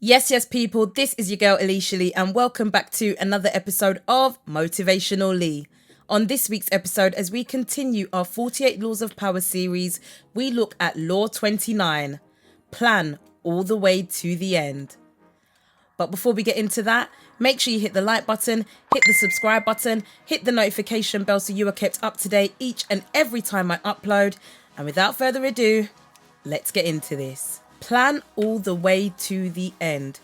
Yes, people, this is your girl Aleisha Lee and welcome back to another episode of Motivational Lee. On this week's episode, as we continue our 48 Laws of Power series, we look at Law 29, plan all the way to the end. But before we get into that, make sure you hit the like button, hit the subscribe button, hit the notification bell so you are kept up to date each and every time I upload. And without further ado, let's get into this. Plan all the way to the end.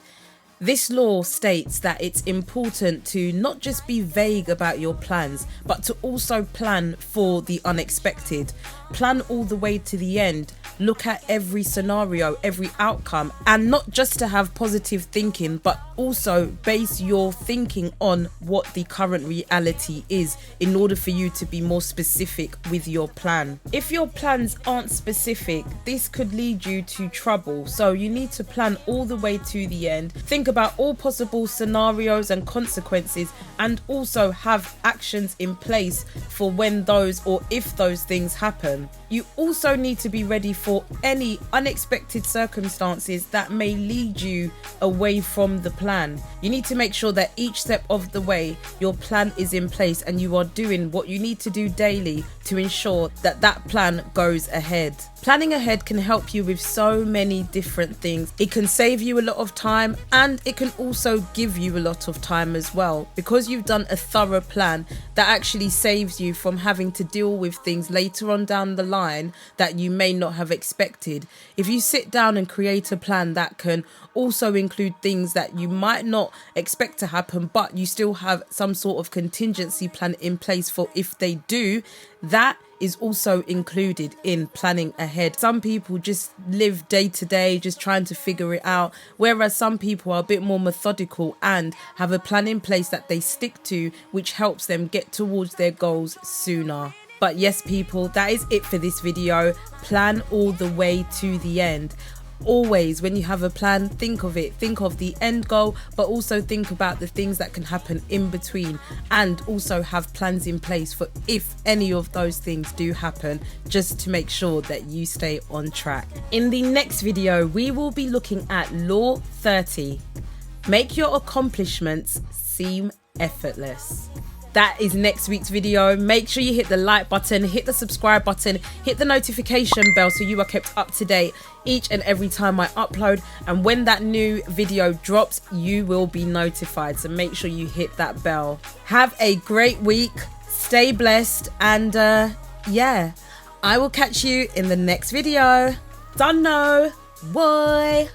This law states that it's important to not just be vague about your plans, but to also plan for the unexpected. Plan all the way to the end. Look at every scenario, every outcome, and not just to have positive thinking, but also base your thinking on what the current reality is in order for you to be more specific with your plan. If your plans aren't specific, this could lead you to trouble. So you need to plan all the way to the end. Think about all possible scenarios and consequences, and also have actions in place for when those or if those things happen. You also need to be ready for any unexpected circumstances that may lead you away from the plan. You need to make sure that each step of the way your plan is in place and you are doing what you need to do daily to ensure that that plan goes ahead. Planning ahead can help you with so many different things. It can save you a lot of time and it can also give you a lot of time as well, because you've done a thorough plan that actually saves you from having to deal with things later on down the line that you may not have expected. If you sit down and create a plan that can also include things that you might not expect to happen, but you still have some sort of contingency plan in place for if they do, that is also included in planning ahead. Some people just live day to day, just trying to figure it out, whereas some people are a bit more methodical and have a plan in place that they stick to, which helps them get towards their goals sooner. But yes, people, that is it for this video. Plan all the way to the end. Always, when you have a plan, think of the end goal, but also think about the things that can happen in between, and also have plans in place for if any of those things do happen, just to make sure that you stay on track. In the next video, we will be looking at Law 30. Make your accomplishments seem effortless. That is next week's video. Make sure you hit the like button, hit the subscribe button, hit the notification bell so you are kept up to date each and every time I upload. And when that new video drops, you will be notified. So make sure you hit that bell. Have a great week. Stay blessed. And yeah, I will catch you in the next video. Dunno. Bye.